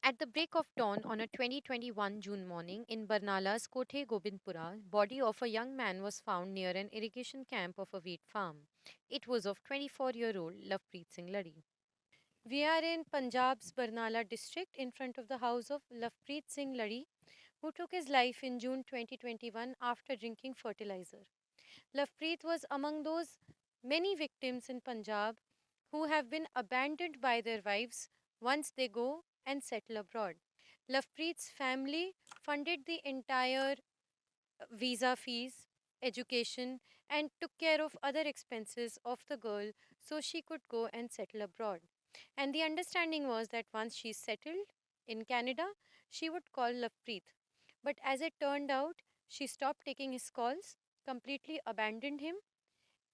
At the break of dawn on a 2021 June morning in Barnala's Kothe Gobindpura, body of a young man was found near an irrigation camp of a wheat farm. It was of 24-year-old Lovepreet Singh Ladi. We are in Punjab's Barnala district in front of the house of Lovepreet Singh Ladi, who took his life in June 2021 after drinking fertilizer. Lovepreet was among those many victims in Punjab who have been abandoned by their wives once they go and settle abroad. Lovepreet's family funded the entire visa fees, education, and took care of other expenses of the girl so she could go and settle abroad. And the understanding was that once she settled in Canada, she would call Lovepreet. But as it turned out, she stopped taking his calls, completely abandoned him,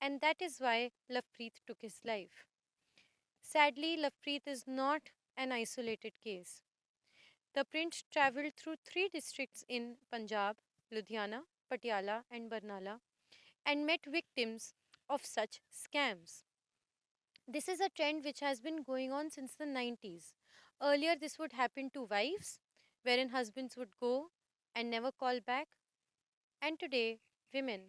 and that is why Lovepreet took his life. Sadly, Lovepreet is not an isolated case. The print travelled through three districts in Punjab, Ludhiana, Patiala, and Barnala, and met victims of such scams. This is a trend which has been going on since the 90s. Earlier, this would happen to wives, wherein husbands would go and never call back, and today, women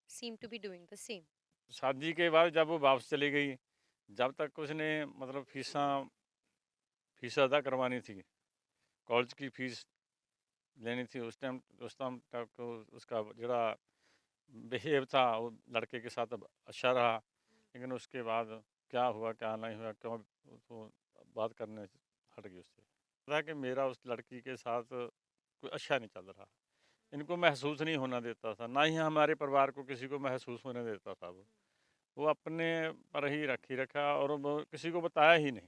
seem to be doing the same. शादी के बाद जब वो वापस चली गई, जब तक उसने मतलब फीस अदा करवानी थी, कॉलेज की फीस लेनी थी, उस टाइम तक उसका जरा बिहेव था वो लड़के के साथ अब अच्छा रहा, लेकिन उसके बाद क्या हुआ क्या नहीं हुआ, क्यों तो बात करने से हट गई उससे। था कि मेरा उस लड़की के साथ कोई अच्छा नहीं चल रहा, इनको महसूस नहीं होना देता था, ना ही हमारे परिवार को किसी को महसूस होने देता था। वो अपने पर ही रखा और वो किसी को बताया ही नहीं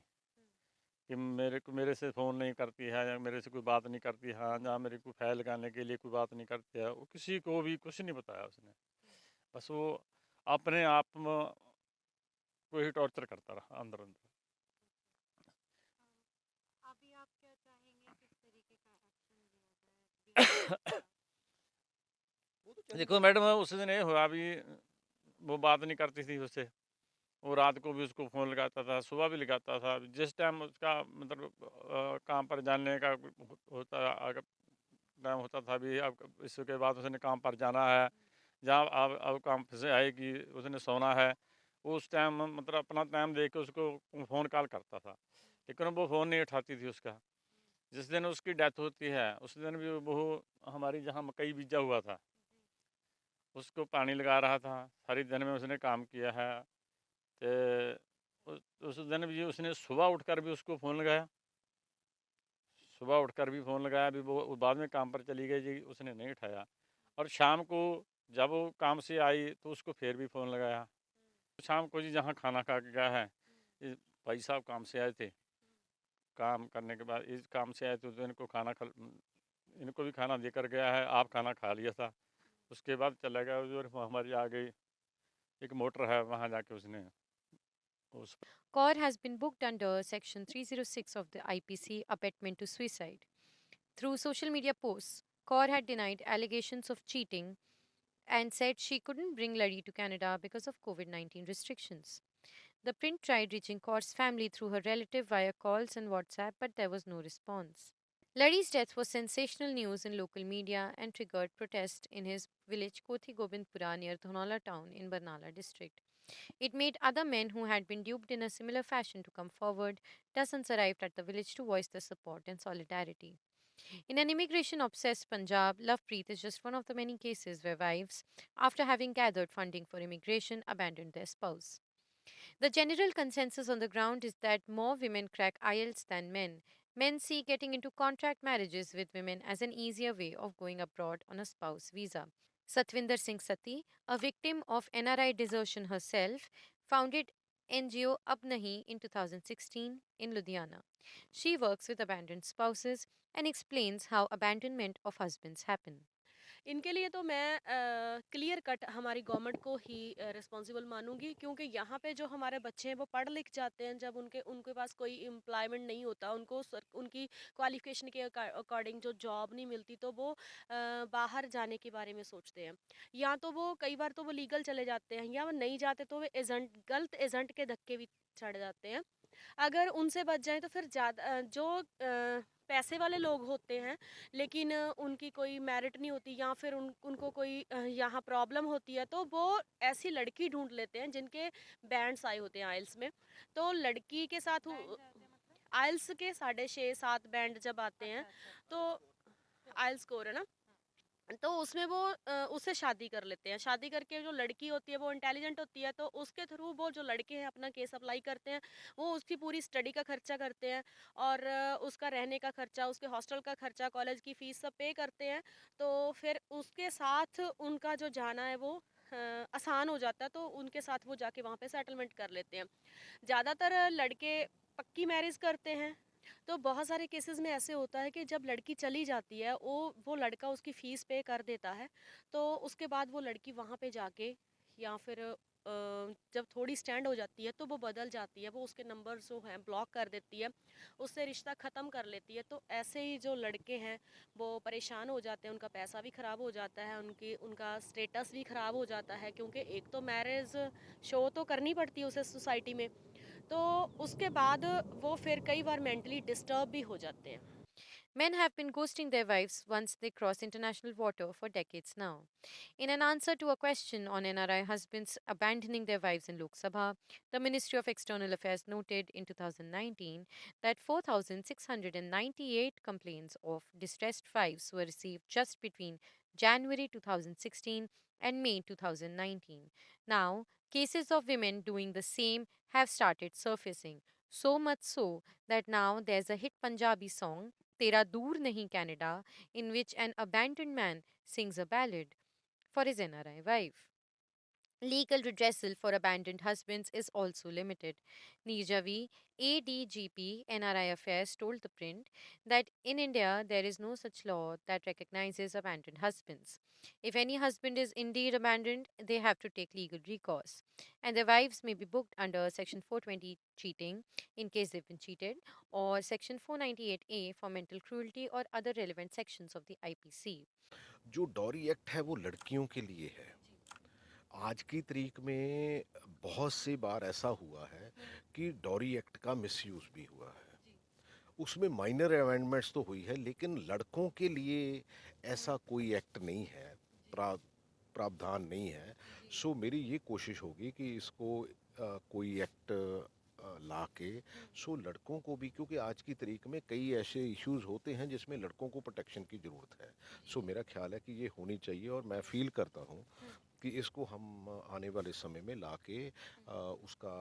कि मेरे से फ़ोन नहीं करती है या मेरे से कोई बात नहीं करती है, या मेरे को फ़ाइल लगाने के लिए कोई बात नहीं करती है, वो किसी को भी कुछ नहीं बताया उसने। बस वो अपने आप में को ही टॉर्चर करता रहा अंदर-अंदर। अभी आप क्या चाहेंगे किस तरीके का एक्शन लिया जाए? देखो मैडम, उस दिन ये हुआ अभी, वो बात नहीं करती थी उससे, वो रात को भी उसको फ़ोन लगाता था, सुबह भी लगाता था, जिस टाइम उसका मतलब काम पर जाने का होता अगर टाइम होता था, भी अब इसके बाद उसने काम पर जाना है, जहाँ अब काम से आएगी उसने सोना है, उस टाइम मतलब अपना टाइम देख के उसको फ़ोन कॉल करता था, लेकिन वो फ़ोन नहीं उठाती थी उसका। जिस दिन उसकी डेथ होती है उस दिन भी वो हमारी जहाँ मकई बीजा हुआ था उसको पानी लगा रहा था, सारी दिन में उसने काम किया है। तो उस दिन भी उसने सुबह उठकर भी उसको फ़ोन लगाया, सुबह उठकर भी फ़ोन लगाया, अभी वो बाद में काम पर चली गई जी, उसने नहीं उठाया। और शाम को जब वो काम से आई तो उसको फिर भी फ़ोन लगाया। शाम को जी जहाँ खाना खा के गया है, ये भाई साहब काम से आए थे, काम करने के बाद इस काम से आए थे तो इनको भी खाना देकर गया है, आप खाना खा लिया था। उसके बाद चला गया और हमारी आ गई, एक मोटर है वहाँ जाके उसने उस Kaur has been booked under Section 306 of the IPC, abetment to suicide. Through social media posts, Kaur had denied allegations of cheating and said she couldn't bring Ladi to Canada because of COVID 19 restrictions. The print tried reaching Kaur's family through her relative via calls and WhatsApp, but there was no response. Ladi's death was sensational news in local media and triggered protest in his village Kothi Gobindpura near Dhonala town in Barnala district. It made other men who had been duped in a similar fashion to come forward. Dozens arrived at the village to voice their support and solidarity. In an immigration obsessed Punjab, Lovepreet is just one of the many cases where wives, after having gathered funding for immigration, abandoned their spouse. The general consensus on the ground is that more women crack IELTS than men. Men see getting into contract marriages with women as an easier way of going abroad on a spouse visa. Satvinder Singh Sati, a victim of NRI desertion herself, founded NGO Ab Nahi in 2016 in Ludhiana. She works with abandoned spouses and explains how abandonment of husbands happen. इनके लिए तो मैं clear cut हमारी government को ही responsible मानूंगी, क्योंकि यहाँ पे जो हमारे बच्चे हैं वो पढ़ लिख जाते हैं, जब उनके उनके पास कोई एम्प्लॉयमेंट नहीं होता, उनको उनकी क्वालिफिकेशन के अकॉर्डिंग जो जॉब नहीं मिलती, तो वो बाहर जाने के बारे में सोचते हैं। या तो वो कई बार तो वो लीगल चले जाते हैं, या वो नहीं जाते तो वो एजेंट गलत एजेंट के धक्के भी चढ़ जाते हैं। अगर उनसे बच जाएँ तो फिर जो पैसे वाले लोग होते हैं लेकिन उनकी कोई मेरिट नहीं होती या फिर उनको कोई यहाँ प्रॉब्लम होती है तो वो ऐसी लड़की ढूँढ लेते हैं जिनके बैंड्स आए होते हैं आइल्स में। तो लड़की के साथ आइल्स के 6.5-7 बैंड जब आते हैं तो आइल्स स्कोर है ना? तो उसमें वो उससे शादी कर लेते हैं। शादी करके जो लड़की होती है वो इंटेलिजेंट होती है तो उसके थ्रू वो जो लड़के हैं अपना केस अप्लाई करते हैं। वो उसकी पूरी स्टडी का खर्चा करते हैं और उसका रहने का खर्चा, उसके हॉस्टल का खर्चा, कॉलेज की फीस सब पे करते हैं। तो फिर उसके साथ उनका जो जाना है वो आसान हो जाता है तो उनके साथ वो जाके वहाँ पे सेटलमेंट कर लेते हैं। ज़्यादातर लड़के पक्की मैरिज करते हैं। तो बहुत सारे केसेस में ऐसे होता है कि जब लड़की चली जाती है वो लड़का उसकी फ़ीस पे कर देता है। तो उसके बाद वो लड़की वहाँ पे जाके या फिर जब थोड़ी स्टैंड हो जाती है तो वो बदल जाती है, वो उसके नंबर जो हैं ब्लॉक कर देती है, उससे रिश्ता ख़त्म कर लेती है। तो ऐसे ही जो लड़के हैं वो परेशान हो जाते हैं, उनका पैसा भी ख़राब हो जाता है, उनका स्टेटस भी ख़राब हो जाता है क्योंकि एक तो मैरिज शो तो करनी पड़ती है उसे सोसाइटी में। तो उसके बाद वो फिर कई बार मेंटली डिस्टर्ब भी हो जाते हैं। Men have been ghosting their wives once they cross international water for decades now. In an answer to a question on NRI husbands abandoning their wives in Lok Sabha, the Ministry of External Affairs noted in 2019 that 4,698 complaints of distressed wives were received just between January 2016 and May 2019. Now, cases of women doing the same have started surfacing. So much so that now there's a hit Punjabi song, Tera Dur Nahi Canada, in which an abandoned man sings a ballad for his NRI wife. Legal redressal for abandoned husbands is also limited. Nijavi, ADGP NRI Affairs told the print that in India there is no such law that recognizes abandoned husbands. If any husband is indeed abandoned, they have to take legal recourse. And their wives may be booked under Section 420 cheating in case they've been cheated, or Section 498A for mental cruelty or other relevant sections of the IPC. जो dowry act है वो लड़कियों के लिए है। आज की तारीख में बहुत सी बार ऐसा हुआ है कि डॉरी एक्ट का मिसयूज भी हुआ है। उसमें माइनर अमेंडमेंट्स तो हुई है लेकिन लड़कों के लिए ऐसा कोई एक्ट नहीं है, प्रा प्रावधान नहीं है। सो मेरी ये कोशिश होगी कि इसको कोई एक्ट ला के सो लड़कों को भी, क्योंकि आज की तारीख में कई ऐसे इश्यूज होते हैं जिसमें लड़कों को प्रोटेक्शन की ज़रूरत है। सो मेरा ख्याल है कि ये होनी चाहिए और मैं फील करता हूँ कि इसको हम आने वाले समय में ला के उसका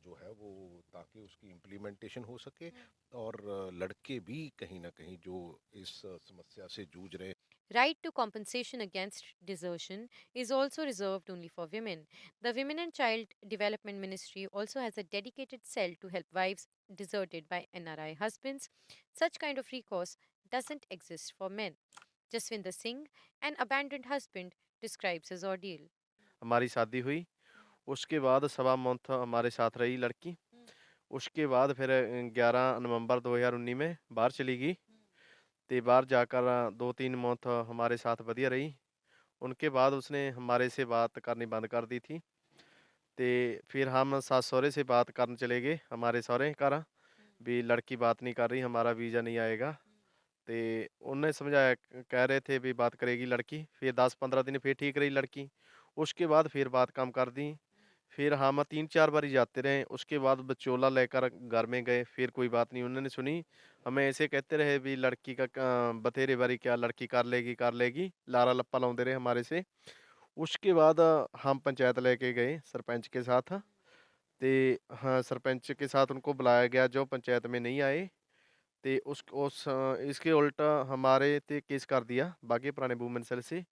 जो है वो, ताकि उसकी इम्प्लीमेंटेशन हो सके और लड़के भी कहीं ना कहीं जो इस समस्या से जूझ रहे हैं। Right to compensation against desertion is also reserved only for women. The Women and Child Development Ministry also has a dedicated cell to help wives deserted by NRI husbands. Such kind of recourse doesn't exist for men. Jaswinder Singh, an abandoned husband, describes his ordeal. हमारी शादी हुई, उसके बाद सवा month हमारे साथ रही लड़की। उसके बाद फिर 11 नवंबर 2019 में बाहर चली गई ते बाहर जाकर 2-3 मंथ हमारे साथ ਵਧੀਆ रही। उनके बाद उसने हमारे से बात करनी बंद कर दी थी ते फिर हम सास सहुरे से बात करने चले गए हमारे सहुरे घर भी लड़की बात नहीं कर रही, हमारा वीज़ा नहीं आएगा। ते उन्होंने समझाया, कह रहे थे भी बात करेगी लड़की। फिर 10-15 दिन फिर ठीक रही लड़की, उसके बाद फिर बात कम कर दी। फिर हम 3-4 बारी जाते रहे, उसके बाद बचोला लेकर घर में गए, फिर कोई बात नहीं उन्होंने सुनी। हमें ऐसे कहते रहे भी लड़की का बथेरे बारी क्या लड़की कर लेगी, लारा लप्पा लाਉਂਦੇ रहे हमारे से। उसके बाद हम पंचायत लेके गए सरपंच के साथ ते हाँ, सरपंच के साथ उनको बुलाया गया जो पंचायत में नहीं आए। ते इसके उल्टा हमारे ते केस कर दिया बागी पुराने वुमेन सेल से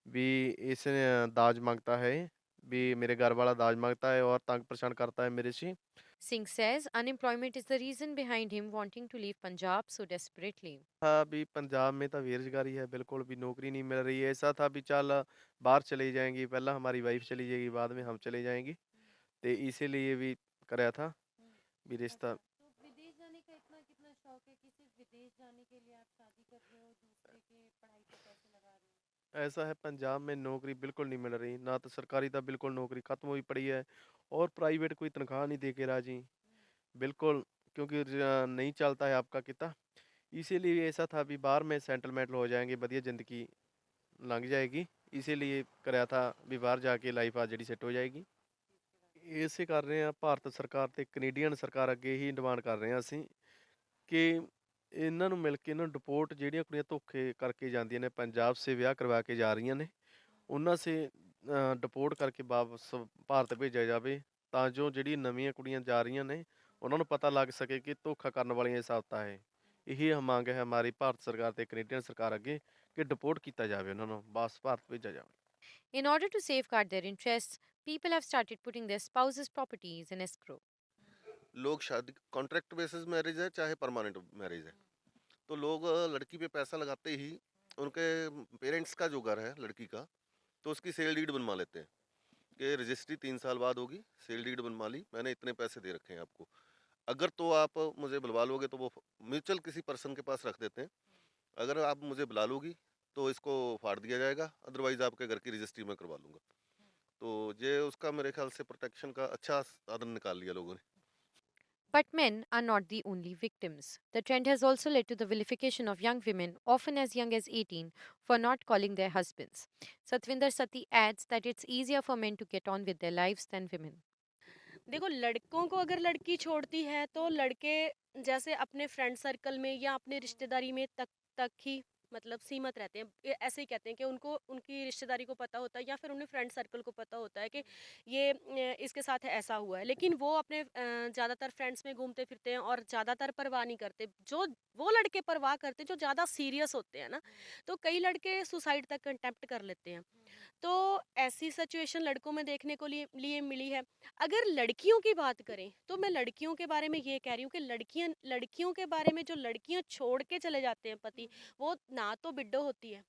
भी इसने दाज मांगता है, भी मेरे घर वाला दाज मांगता है और तंग परेशान करता है मेरे से। Singh says unemployment is the reason behind him wanting to leave Punjab so desperately. था भी पंजाब में तो बेरोजगारी है, बिल्कुल भी नौकरी नहीं मिल रही है। ऐसा था भी चल बाहर चले जाएंगी, पहला हमारी वाइफ चली जाएगी, बाद में हम चले जाएंगे। तो इसीलिए भी कराया था भी रिश्ता। तो विदेश जाने का इतना कितना शौक है कि सिर्फ विदेश जाने के लिए आप शादी कर रहे हो, दूसरे के पढ़ाई पे पैसे लगा रहे हो? ऐसा है पंजाब में नौकरी बिल्कुल नहीं मिल रही, ना तो सरकारी था बिल्कुल नौकरी खत्म हुई पड़ी है और प्राइवेट कोई तनख्वाह नहीं दे के राजी। बिल्कुल, क्योंकि नहीं चलता है आपका किता, इसीलिए ऐसा था भी बाहर में सेटलमेंट हो जाएंगे, ਵਧੀਆ ਜ਼ਿੰਦਗੀ ਲੰਘ ਜਾਏਗੀ, ਇसीलिए ਕਰਿਆ था ਵੀ ਬਾਹਰ ਜਾ ਕੇ ਲਾਈਫ ਆ ਜਿਹੜੀ ਸੈੱਟ ਹੋ ਜਾਏਗੀ। ਇਸੇ ਕਰ ਰਹੇ ਆ, ਭਾਰਤ ਸਰਕਾਰ ਤੇ ਕੈਨੇਡੀਅਨ ਸਰਕਾਰ ਅੱਗੇ ਹੀ ਡਿਮਾਂਡ ਕਰ ਰਹੇ ਆ ਅਸੀਂ ਕਿ ਇਹਨਾਂ ਨੂੰ ਮਿਲ ਕੇ ਇਹਨਾਂ ਨੂੰ ਡਿਪੋਰਟ, ਜਿਹੜੀਆਂ ਕੁੜੀਆਂ ਧੋਖੇ ਕਰਕੇ ਜਾਂਦੀਆਂ ਨੇ, ਪੰਜਾਬ ਸੇ ਵਿਆਹ ਕਰਵਾ ਕੇ ਜਾ ਰਹੀਆਂ ਨੇ, ਉਹਨਾਂ ਸੇ ਡਿਪੋਰਟ ਕਰਕੇ ਵਾਪਸ ਭਾਰਤ ਭੇਜਿਆ ਜਾਵੇ, ਤਾਂ ਜੋ ਜਿਹੜੀ ਨਵੀਆਂ ਕੁੜੀਆਂ ਜਾ ਰਹੀਆਂ ਨੇ ਉਹਨਾਂ ਨੂੰ ਪਤਾ ਲੱਗ ਸਕੇ ਕਿ ਧੋਖਾ ਕਰਨ ਵਾਲੀਆਂ ਸਾਬਤਾਂ ਹੈ। ਇਹੀ ਮੰਗ ਹੈ ਹਮਾਰੀ ਭਾਰਤ ਸਰਕਾਰ ਤੇ ਕੈਨੇਡੀਅਨ ਸਰਕਾਰ ਅੱਗੇ ਕਿ ਡਿਪੋਰਟ ਕੀਤਾ ਜਾਵੇ, ਉਹਨਾਂ ਨੂੰ ਵਾਪਸ ਭਾਰਤ ਭੇਜਿਆ ਜਾਵੇ। In order to safeguard their interests, people have started putting their spouses' properties in escrow. लोग शादी कॉन्ट्रैक्ट बेसिस मैरिज है चाहे परमानेंट मैरिज है, तो लोग लड़की पे पैसा लगाते ही उनके पेरेंट्स का जो घर है लड़की का, तो उसकी सेल डीड बनवा लेते हैं कि रजिस्ट्री 3 साल बाद होगी, सेल डीड बनवा ली, मैंने इतने पैसे दे रखे हैं आपको, अगर तो आप मुझे बुलवा लोगे तो वो म्यूचुअल किसी पर्सन के पास रख देते हैं, अगर आप मुझे बुला लोगी तो इसको फाड़ दिया जाएगा, अदरवाइज आपके घर की रजिस्ट्री में करवा लूँगा। तो ये उसका मेरे ख्याल से प्रोटेक्शन का अच्छा साधन निकाल लिया लोगों ने। But men are not the only victims. The trend has also led to the vilification of young women, often as young as 18, for not calling their husbands. Satvinder Sati adds that it's easier for men to get on with their lives than women. देखो, लड़कों को अगर लड़की छोड़ती है तो लड़के जैसे अपने फ्रेंड सर्कल में या अपने रिश्तेदारी में तक ही मतलब सीमित रहते हैं। ऐसे ही कहते हैं कि उनको उनकी रिश्तेदारी को पता होता है या फिर उन्हें फ्रेंड सर्कल को पता होता है कि ये इसके साथ ऐसा हुआ है, लेकिन वो अपने ज़्यादातर फ्रेंड्स में घूमते फिरते हैं और ज़्यादातर परवाह नहीं करते। जो वो लड़के परवाह करते जो ज़्यादा सीरियस होते हैं ना, तो कई लड़के सुसाइड तक कंटेम्प्ट कर लेते हैं। तो ऐसी सिचुएशन लड़कों में देखने को लिए मिली है। अगर लड़कियों की बात करें तो मैं लड़कियों के बारे में ये कह रही हूँ कि लड़कियों के बारे में, जो लड़कियां छोड़ के चले जाते हैं पति, वो ना तो बिड्डो होती है,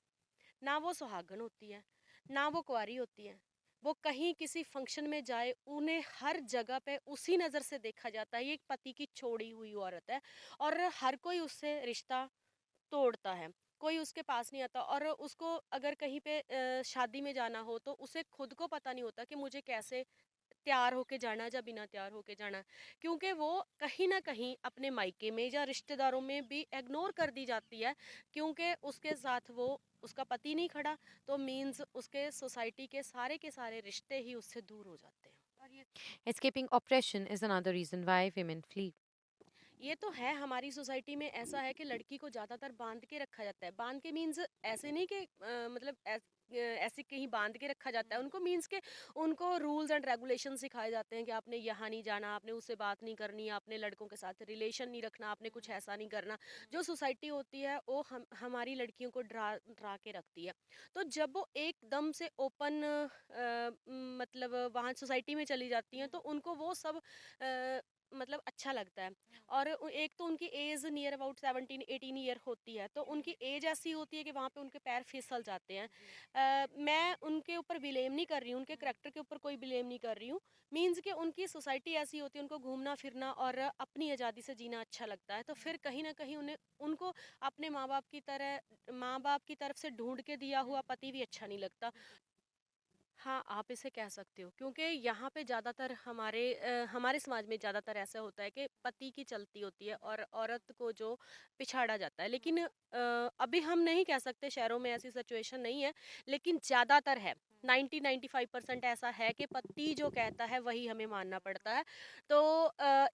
ना वो सुहागन होती है, ना वो कुंवारी होती है। वो कहीं किसी फंक्शन में जाए, उन्हें हर जगह पे उसी नज़र से देखा जाता है, ये एक पति की छोड़ी हुई औरत है, और हर कोई उससे रिश्ता तोड़ता है, कोई उसके पास नहीं आता। और उसको अगर कहीं पे शादी में जाना हो तो उसे खुद को पता नहीं होता कि मुझे कैसे तैयार होके जाना है या बिना तैयार होके जाना है, क्योंकि वो कहीं ना कहीं अपने मायके में या रिश्तेदारों में भी इग्नोर कर दी जाती है, क्योंकि उसके साथ वो उसका पति नहीं खड़ा, तो मीन्स उसके सोसाइटी के सारे रिश्ते ही उससे दूर हो जाते हैं। और Escaping oppression is another reason why women flee. ये तो है, हमारी सोसाइटी में ऐसा है कि लड़की को ज़्यादातर बांध के रखा जाता है। बांध के मीन्स ऐसे नहीं कि मतलब ऐसे कहीं बांध के रखा जाता है उनको, मीन्स के उनको रूल्स एंड रेगुलेशन सिखाए जाते हैं कि आपने यहाँ नहीं जाना, आपने उससे बात नहीं करनी, आपने लड़कों के साथ रिलेशन नहीं रखना, आपने कुछ ऐसा नहीं करना। जो सोसाइटी होती है वो हमारी लड़कियों को डरा के रखती है। तो जब वो एकदम से ओपन मतलब वहाँ सोसाइटी में चली जाती हैं तो उनको वो सब मतलब अच्छा लगता है। और एक तो उनकी एज नियर अबाउट 17-18 ईयर होती है, तो उनकी एज ऐसी होती है कि वहाँ पे उनके पैर फिसल जाते हैं। मैं उनके ऊपर ब्लेम नहीं कर रही हूँ, उनके करैक्टर के ऊपर कोई ब्लेम नहीं कर रही हूँ। मीन्स कि उनकी सोसाइटी ऐसी होती है, उनको घूमना फिरना और अपनी आज़ादी से जीना अच्छा लगता है, तो फिर कहीं ना कहीं उनको अपने माँ बाप की तरफ से ढूंढ के दिया हुआ पति भी अच्छा नहीं लगता। हाँ, आप इसे कह सकते हो, क्योंकि यहाँ पे ज़्यादातर हमारे समाज में ज़्यादातर ऐसा होता है कि पति की चलती होती है और औरत को जो पिछाड़ा जाता है। लेकिन अभी हम नहीं कह सकते शहरों में ऐसी सिचुएशन नहीं है, लेकिन ज़्यादातर है। 90-95% ऐसा है कि पति जो कहता है वही हमें मानना पड़ता है। तो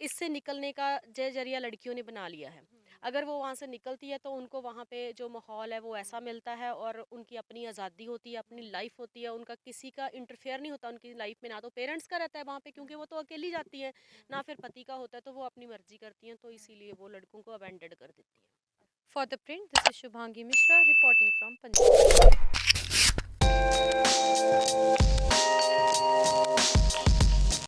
इससे निकलने का जरिया लड़कियों ने बना लिया है। अगर वो वहाँ से निकलती है तो उनको वहाँ पे जो माहौल है वो ऐसा मिलता है, और उनकी अपनी आज़ादी होती है, अपनी लाइफ होती है, उनका किसी का इंटरफेयर नहीं होता उनकी लाइफ में। ना तो पेरेंट्स का रहता है वहाँ पे, क्योंकि वो तो अकेली जाती है, ना फिर पति का होता है, तो वो अपनी मर्जी करती हैं, तो इसीलिए वो लड़कों को अबैंडन कर देती है। For the print, this is Shubhangi Mishra reporting from Punjab.